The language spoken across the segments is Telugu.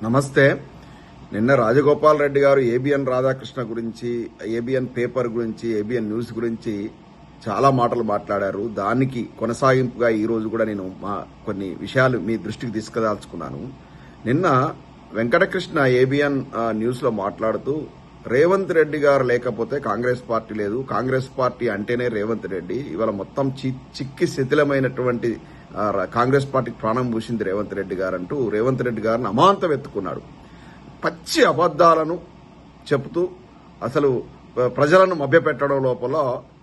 నమస్తే. నిన్న రాజగోపాల్ రెడ్డి గారు ఏబిఎన్ రాధాకృష్ణ గురించి, ఏబిఎన్ పేపర్ గురించి, ఏబిఎన్ న్యూస్ గురించి చాలా మాటలు మాట్లాడారు. దానికి కొనసాగింపుగా ఈ రోజు కూడా నేను కొన్ని విషయాలు మీ దృష్టికి తీసుకురాల్చుకున్నాను. నిన్న వెంకటకృష్ణ ఏబిఎన్ న్యూస్ లో మాట్లాడుతూ రేవంత్ రెడ్డి గారు లేకపోతే కాంగ్రెస్ పార్టీ లేదు, కాంగ్రెస్ పార్టీ అంటేనే రేవంత్ రెడ్డి, ఇవాళ మొత్తం చిక్కి శిథిలమైనటువంటి కాంగ్రెస్ పార్టీకి ప్రాణం పూసింది రేవంత్ రెడ్డి గారు అంటూ రేవంత్ రెడ్డి గారిని అమాంతం ఎత్తుకున్నాడు. పచ్చి అబద్దాలను చెబుతూ అసలు ప్రజలను మభ్యపెట్టడం లోపల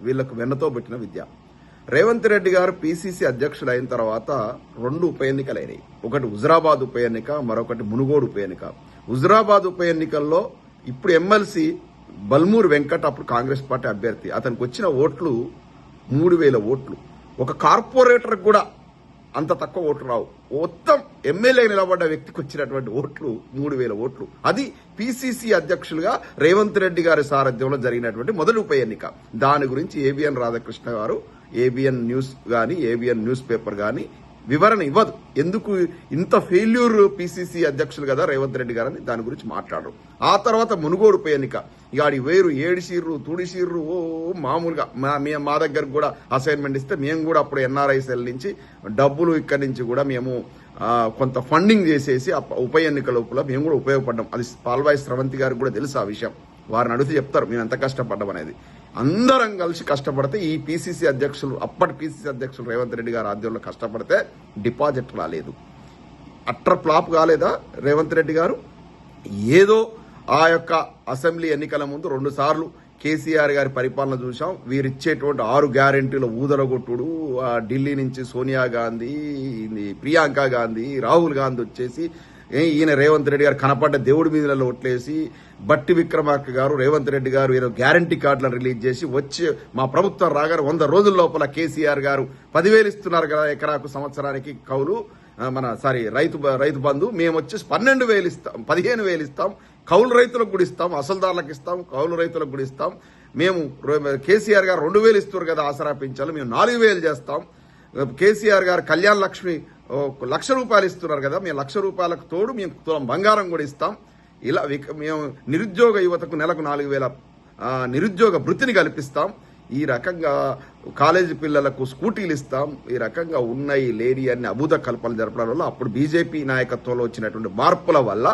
వీళ్లకు వెన్నతో పెట్టిన విద్య. రేవంత్ రెడ్డి గారు పీసీసీ అధ్యక్షుడు అయిన తర్వాత 2 ఉప ఎన్నికలైనాయి. ఒకటి హుజురాబాద్ ఉప ఎన్నిక, మరొకటి మునుగోడు ఉప ఎన్నిక. హుజురాబాద్ ఉప ఎన్నికల్లో ఇప్పుడు ఎమ్మెల్సీ బల్మూరు వెంకట్ అప్పుడు కాంగ్రెస్ పార్టీ అభ్యర్థి, అతనికి వచ్చిన ఓట్లు 3000 ఓట్లు. ఒక కార్పొరేటర్ కూడా అంత తక్కువ ఓట్లు రావు. మొత్తం ఎమ్మెల్యే నిలబడ్డ వ్యక్తికి వచ్చినటువంటి ఓట్లు 3000 ఓట్లు. అది పీసీసీ అధ్యక్షులుగా రేవంత్ రెడ్డి గారి సారథ్యంలో జరిగినటువంటి మొదటి ఉప ఎన్నిక. దాని గురించి ఏబిఎన్ రాధాకృష్ణ గారు, ఏబిఎన్ న్యూస్ గాని, ఏబిఎన్ న్యూస్ పేపర్ గాని వివరణ ఇవ్వదు. ఎందుకు ఇంత ఫెయిల్యూర్ పీసీసీ అధ్యక్షులు కదా రేవంత్ రెడ్డి గారని దాని గురించి మాట్లాడరు. ఆ తర్వాత మునుగోడు ఉప ఎన్నిక, ఇక ఆడి వేరు ఏడిసిర్రు తుడిసిర్రు, మామూలుగా మా దగ్గర కూడా అసైన్మెంట్ ఇస్తే మేము కూడా అప్పుడు ఎన్ఆర్ఐ సెల్ నుంచి డబ్బులు ఇక్కడి నుంచి కూడా మేము కొంత ఫండింగ్ చేసేసి ఉప ఎన్నిక లోపల మేము కూడా ఉపయోగపడ్డాం. అది పాల్వాయి స్రవంతి గారికి కూడా తెలుసు ఆ విషయం. వారిని అడిగితే చెప్తారు మేము ఎంత కష్టపడ్డాం అనేది. అందరం కలిసి కష్టపడితే ఈ పీసీసీ అధ్యక్షులు, అప్పటి పీసీసీ అధ్యక్షులు రేవంత్ రెడ్డి గారి ఆధ్వర్యంలో కష్టపడితే డిపాజిట్ రాలేదు. అట్టర్ ఫ్లాప్ కాలేదా రేవంత్ రెడ్డి గారు? ఏదో ఆ యొక్క అసెంబ్లీ ఎన్నికల ముందు 2 సార్లు కేసీఆర్ గారి పరిపాలన చూసాం. వీరిచ్చేటువంటి 6 గ్యారెంటీల ఊదరగొట్టుడు, ఢిల్లీ నుంచి సోనియా గాంధీ, ప్రియాంక గాంధీ, రాహుల్ గాంధీ వచ్చేసి ఈయన రేవంత్ రెడ్డి గారు కనపడ్డ దేవుడి మీదలలో ఓట్లేసి, బట్టి విక్రమార్క గారు రేవంత్ రెడ్డి గారు ఏదో గ్యారంటీ కార్డులను రిలీజ్ చేసి వచ్చి మా ప్రభుత్వం రాగానే 100 రోజుల లోపల కేసీఆర్ గారు 10,000 ఇస్తున్నారు కదా ఎకరాకు సంవత్సరానికి కౌలు, రైతు బంధు, మేము వచ్చేసి 12,000 ఇస్తాం, 15,000 ఇస్తాం, కౌలు రైతులకు కూడా ఇస్తాం, అసలుదారులకు ఇస్తాం, కౌలు రైతులకు కూడా ఇస్తాం. మేము కేసీఆర్ గారు 2,000 ఇస్తారు కదా ఆసరా పింఛన్లు, మేము 4,000 చేస్తాం. కేసీఆర్ గారు కళ్యాణ లక్ష్మి 1,00,000 రూపాయలు ఇస్తున్నారు కదా, మేము 1,00,000 రూపాయలకు తోడు మేము తులం బంగారం కూడా ఇస్తాం. ఇలా మేము నిరుద్యోగ యువతకు నెలకు 4,000 నిరుద్యోగ వృత్తిని కల్పిస్తాం. ఈ రకంగా కాలేజీ పిల్లలకు స్కూటీలు ఇస్తాం. ఈ రకంగా ఉన్నాయి లేని అన్ని అభూత కల్పనలు జరపడం వల్ల అప్పుడు బీజేపీ నాయకత్వంలో వచ్చినటువంటి మార్పుల వల్ల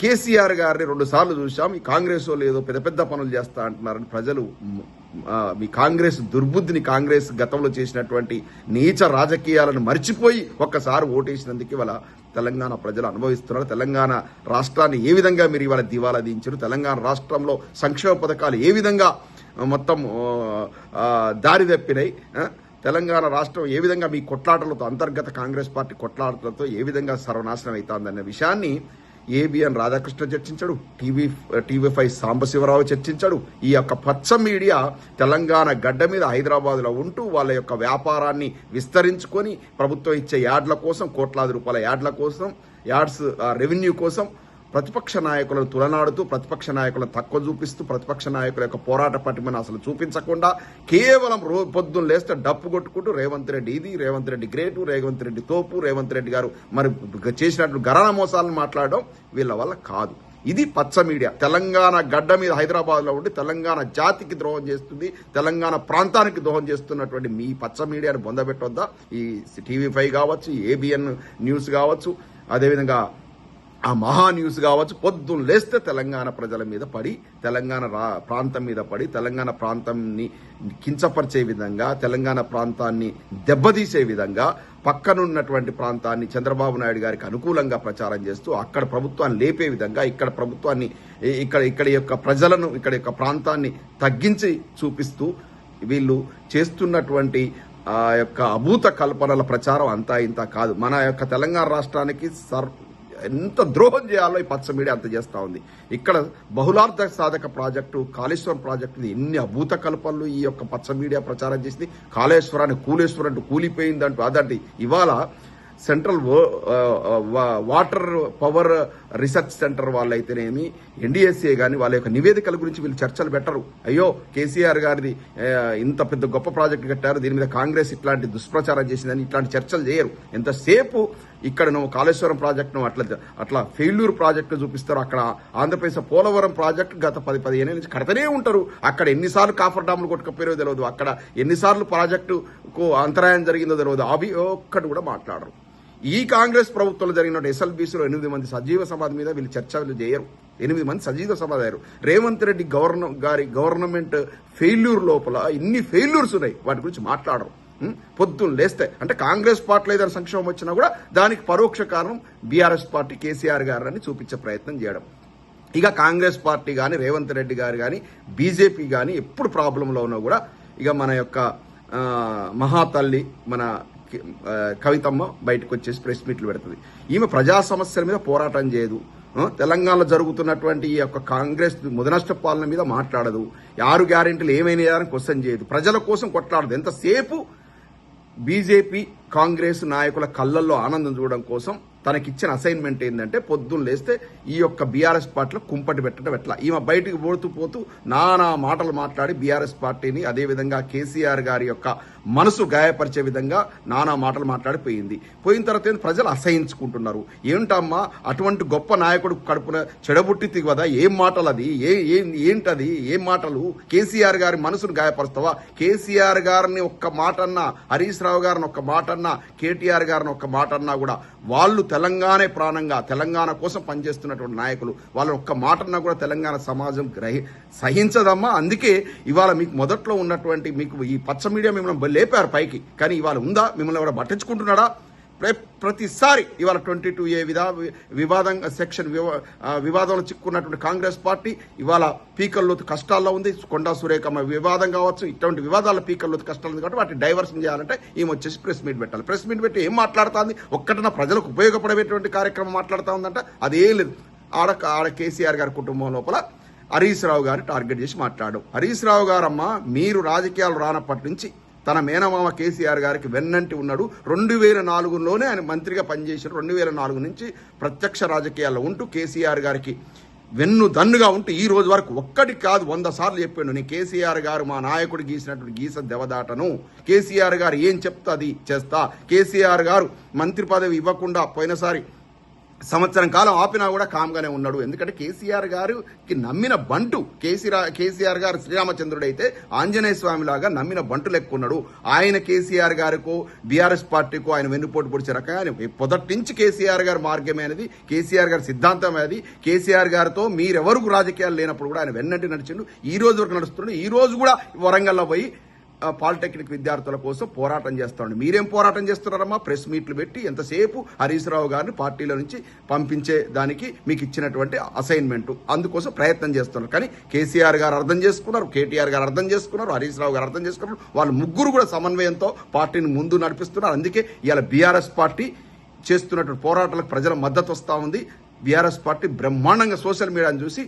కేసీఆర్ గారిని 2 సార్లు చూశాం. ఈ కాంగ్రెస్ వాళ్ళు ఏదో పెద్ద పెద్ద పనులు చేస్తా అంటున్నారని ప్రజలు మీ కాంగ్రెస్ దుర్బుద్ధిని, కాంగ్రెస్ గతంలో చేసినటువంటి నీచ రాజకీయాలను మర్చిపోయి ఒక్కసారి ఓటేసినందుకు ఇవాళ తెలంగాణ ప్రజలు అనుభవిస్తున్నారు. తెలంగాణ రాష్ట్రాన్ని ఏ విధంగా మీరు ఇవాళ దివాలా దించారు, తెలంగాణ రాష్ట్రంలో సంక్షేమ పథకాలు ఏ విధంగా మొత్తం దారి తప్పినాయి, తెలంగాణ రాష్ట్రం ఏ విధంగా మీ కొట్లాటలతో, అంతర్గత కాంగ్రెస్ పార్టీ కొట్లాటలతో ఏ విధంగా సర్వనాశనం అవుతుందన్న విషయాన్ని ఏబిఎన్ రాధాకృష్ణ చర్చించాడు, టీవీ5 సాంబశివరావు చర్చించాడు. ఈ యొక్క పచ్చ మీడియా తెలంగాణ గడ్డ మీద హైదరాబాద్లో ఉంటూ వాళ్ళ యొక్క వ్యాపారాన్ని విస్తరించుకొని ప్రభుత్వం ఇచ్చే యాడ్ల కోసం, కోట్లాది రూపాయల యాడ్ల కోసం, యాడ్స్ రెవెన్యూ కోసం ప్రతిపక్ష నాయకులను తులనాడుతూ, ప్రతిపక్ష నాయకులను తక్కువ చూపిస్తూ, ప్రతిపక్ష నాయకుల యొక్క పోరాట పటిమను అసలు చూపించకుండా కేవలం పొద్దున్న లేస్తే డప్పు కొట్టుకుంటూ రేవంత్ రెడ్డి ఇది, రేవంత్ రెడ్డి గ్రేటు, రేవంత్ రెడ్డి తోపు, రేవంత్ రెడ్డి గారు మరి చేసినట్టు గరాణ మోసాలను మాట్లాడడం వీళ్ళ వల్ల కాదు. ఇది పచ్చ మీడియా. తెలంగాణ గడ్డ మీద హైదరాబాద్లో ఉండి తెలంగాణ జాతికి ద్రోహం చేస్తుంది, తెలంగాణ ప్రాంతానికి ద్రోహం చేస్తున్నటువంటి మీ పచ్చ మీడియాను బొందబెట్టొద్దా? ఈ టీవీ5 కావచ్చు, ఏబిఎన్ న్యూస్ కావచ్చు, అదేవిధంగా ఆ మహా న్యూస్ కావచ్చు, పొద్దున్న లేస్తే తెలంగాణ ప్రజల మీద పడి, తెలంగాణ ప్రాంతం మీద పడి, తెలంగాణ ప్రాంతాన్ని కించపరిచే విధంగా, తెలంగాణ ప్రాంతాన్ని దెబ్బతీసే విధంగా, పక్కనున్నటువంటి ప్రాంతాన్ని చంద్రబాబు నాయుడు గారికి అనుకూలంగా ప్రచారం చేస్తూ అక్కడ ప్రభుత్వాన్ని లేపే విధంగా, ఇక్కడ ప్రభుత్వాన్ని ఇక్కడ యొక్క ప్రజలను, ఇక్కడ యొక్క ప్రాంతాన్ని తగ్గించి చూపిస్తూ వీళ్ళు చేస్తున్నటువంటి ఆ యొక్క అభూత కల్పనల ప్రచారం అంతా ఇంత కాదు. మన యొక్క తెలంగాణ రాష్ట్రానికి ఎంత ద్రోహం చేయాలో ఈ పచ్చ మీడియా అంత చేస్తా ఉంది. ఇక్కడ బహుళార్థ సాధక ప్రాజెక్టు, కాళేశ్వరం ప్రాజెక్టు, ఎన్ని అభూత కల్పనలు ఈ యొక్క పచ్చ మీడియా ప్రచారం చేసింది. కాళేశ్వరాన్ని కూలేశ్వరం అంటూ కూలిపోయిందంటూ అదంటే ఇవాళ central water power research centre వాళ్ళైతేనేమి, ఎన్డీఎస్ఏ కానీ వాళ్ళ యొక్క నివేదికల గురించి వీళ్ళు చర్చలు పెట్టరు. అయ్యో కేసీఆర్ గారిది ఇంత పెద్ద గొప్ప ప్రాజెక్టు కట్టారు, దీని మీద కాంగ్రెస్ ఇట్లాంటి దుష్ప్రచారం చేసిందని ఇట్లాంటి చర్చలు చేయరు. ఎంతసేపు ఇక్కడను కాళేశ్వరం ప్రాజెక్టును అట్లా ఫెయిల్యూర్ ప్రాజెక్టు చూపిస్తారు. అక్కడ ఆంధ్రప్రదేశ్ పోలవరం ప్రాజెక్టు గత 10-15 ఏళ్ళ నుంచి కడతనే ఉంటారు. అక్కడ ఎన్నిసార్లు కాఫర్ డాములు కొట్టుకపోయారో తెలియదు, అక్కడ ఎన్నిసార్లు ప్రాజెక్టుకు అంతరాయం జరిగిందో తెలియదు. అవి ఒక్కటి కూడా మాట్లాడరు. ఈ కాంగ్రెస్ ప్రభుత్వంలో జరిగిన ఎస్ఎల్బీసీలో 8 మంది సజీవ సమాధి మీద వీళ్ళు చర్చలు చేయరు. 8 మంది సజీవ సమాధి అయ్యారు. రేవంత్ రెడ్డి గవర్నమెంట్ ఫెయిల్యూర్ లోపల ఇన్ని ఫెయిల్యూర్స్ ఉన్నాయి, వాటి గురించి మాట్లాడరు. పొద్దున్న లేస్తే అంటే కాంగ్రెస్ పార్టీలో ఏదైనా సంక్షేమం వచ్చినా కూడా దానికి పరోక్ష కారణం బీఆర్ఎస్ పార్టీ కేసీఆర్ గారు అని చూపించే ప్రయత్నం చేయడం. ఇక కాంగ్రెస్ పార్టీ కానీ రేవంత్ రెడ్డి గారు కానీ బీజేపీ కానీ ఎప్పుడు ప్రాబ్లంలో ఉన్నా కూడా ఇక మన యొక్క మహాతల్లి మన కవితమ్మ బయటకు వచ్చేసి ప్రెస్ మీట్లు పెడుతుంది. ఈమె ప్రజా సమస్యల మీద పోరాటం చేయదు. తెలంగాణలో జరుగుతున్నటువంటి ఈ యొక్క కాంగ్రెస్ ముదనష్ట పాలన మీద మాట్లాడదు. 6 గ్యారెంటీలు ఏమైనాయని క్వశ్చన్ చేయదు. ప్రజల కోసం కొట్లాడదు. ఎంతసేపు బీజేపీ కాంగ్రెస్ నాయకుల కళ్ళల్లో ఆనందం చూడడం కోసం తనకిచ్చిన అసైన్మెంట్ ఏంటంటే పొద్దున్న లేస్తే ఈ యొక్క బీఆర్ఎస్ పార్టీలో కుంపటి పెట్టడం ఎట్లా. ఈమె బయటికి పోతూ నానా మాటలు మాట్లాడి బీఆర్ఎస్ పార్టీని అదేవిధంగా కేసీఆర్ గారి యొక్క మనసు గాయపరిచే విధంగా నానా మాటలు మాట్లాడిపోయింది. పోయిన తర్వాత ప్రజలు అసహించుకుంటున్నారు. ఏంటమ్మా అటువంటి గొప్ప నాయకుడు కడుపున చెడబుట్టి తిగదా, ఏం మాటలు అది, ఏంటది, ఏం మాటలు? కేసీఆర్ గారి మనసును గాయపరుస్తావా? కేసీఆర్ గారిని ఒక్క మాట అన్నా, హరీష్ రావు గారిని ఒక్క మాట అన్నా, కేటీఆర్ గారిని ఒక్క మాట అన్నా కూడా వాళ్ళు తెలంగాణే ప్రాణంగా తెలంగాణ కోసం పనిచేస్తున్నటువంటి నాయకులు, వాళ్ళని ఒక్క మాటన్నా కూడా తెలంగాణ సమాజం సహించదమ్మా. అందుకే ఇవాళ మీకు మొదట్లో ఉన్నటువంటి మీకు ఈ పచ్చ మీడియా మిమ్మల్ని లేపారు పైకి, కానీ ఇవాళ ఉందా? మిమ్మల్ని ఎవరు పట్టించుకుంటున్నాడా? ప్రతిసారి ఇవాళ 22A వివాదంగా సెక్షన్ వివాదంలో చిక్కున్నటువంటి కాంగ్రెస్ పార్టీ ఇవాళ పీకల్లోతు కష్టాల్లో ఉంది. కొండా సురేఖమ్మ వివాదం కావచ్చు, ఇటువంటి వివాదాల పీకల్లోతు కష్టాలు ఉంది కాబట్టి వాటిని డైవర్షన్ చేయాలంటే ఈమె వచ్చేసి ప్రెస్ మీట్ పెట్టాలి. ప్రెస్ మీట్ పెట్టి ఏం మాట్లాడుతుంది? ఒక్కటన ప్రజలకు ఉపయోగపడేటువంటి కార్యక్రమం మాట్లాడుతూ ఉందంట. అదే లేదు. ఆడ కేసీఆర్ గారి కుటుంబం లోపల హరీష్ రావు గారిని టార్గెట్ చేసి మాట్లాడు. హరీష్ రావు గారమ్మ మీరు రాజకీయాలు రానప్పటి నుంచి తన మేనమామ కేసీఆర్ గారికి వెన్నంటి ఉన్నాడు. 2004లోనే ఆయన మంత్రిగా పనిచేశారు. 2004 నుంచి ప్రత్యక్ష రాజకీయాల్లో ఉంటూ కేసీఆర్ గారికి వెన్ను దన్నుగా ఉంటూ ఈ రోజు వరకు ఒక్కటి కాదు 100 సార్లు చెప్పాను, నేను కేసీఆర్ గారు మా నాయకుడు గీసినటువంటి గీస దెవదాటను. కేసీఆర్ గారు ఏం చెప్తా అది చేస్తా. కేసీఆర్ గారు మంత్రి పదవి ఇవ్వకుండా పోయినసారి సంవత్సరం కాలం ఆపినా కూడా కామ్గానే ఉన్నాడు. ఎందుకంటే కేసీఆర్ గారికి నమ్మిన బంటు కేసీఆర్ గారు శ్రీరామచంద్రుడు అయితే ఆంజనేయ స్వామి లాగా నమ్మిన బంటు లెక్కున్నాడు. ఆయన కేసీఆర్ గారికో బీఆర్ఎస్ పార్టీకో ఆయన వెన్నుపోటు పొడిచే రకంగా మొదటి నుంచి కేసీఆర్ గారి మార్గమే అనేది, కేసీఆర్ గారి సిద్ధాంతం అది. కేసీఆర్ గారితో మీరెవరు రాజకీయాలు లేనప్పుడు కూడా ఆయన వెన్నంటి నడిచిండు. ఈ రోజు వరకు నడుస్తున్నాడు. ఈ రోజు కూడా వరంగల్లో పోయి పాలిటెక్నిక్ విద్యార్థుల కోసం పోరాటం చేస్తాడు. మీరేం పోరాటం చేస్తున్నారమ్మా? ప్రెస్ మీట్లు పెట్టి ఎంతసేపు హరీష్ రావు గారిని పార్టీలో నుంచి పంపించే దానికి మీకు ఇచ్చినటువంటి అసైన్మెంట్, అందుకోసం ప్రయత్నం చేస్తున్నారు. కానీ కేసీఆర్ గారు అర్థం చేసుకున్నారు, కేటీఆర్ గారు అర్థం చేసుకున్నారు, హరీష్ రావు గారు అర్థం చేసుకున్నారు. వాళ్ళు ముగ్గురు కూడా సమన్వయంతో పార్టీని ముందు నడిపిస్తున్నారు. అందుకే ఇవాళ బీఆర్ఎస్ పార్టీ చేస్తున్నటువంటి పోరాటాలకు ప్రజల మద్దతు వస్తూ ఉంది. బీఆర్ఎస్ పార్టీ బ్రహ్మాండంగా సోషల్ మీడియాను చూసి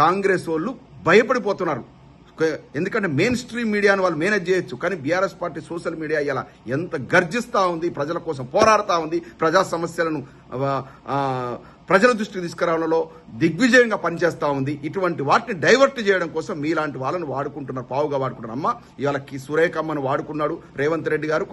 కాంగ్రెస్ వాళ్ళు భయపడిపోతున్నారు. ఎందుకంటే మెయిన్ స్ట్రీమ్ మీడియాను వాళ్ళు మేనేజ్ చేయొచ్చు, కానీ బీఆర్ఎస్ పార్టీ సోషల్ మీడియా ఇలా ఎంత గర్జిస్తూ ఉంది, ప్రజల కోసం పోరాడుతూ ఉంది, ప్రజా సమస్యలను ప్రజల దృష్టికి తీసుకురావడంలో దిగ్విజయంగా పనిచేస్తూ ఉంది. ఇటువంటి వాటిని డైవర్ట్ చేయడం కోసం మీలాంటి వాళ్ళని వాడుకుంటున్నారు, పావుగా వాడుకుంటున్నారు. అమ్మ ఇవాళ సురేఖమ్మను వాడుకున్నాడు రేవంత్ రెడ్డి గారు.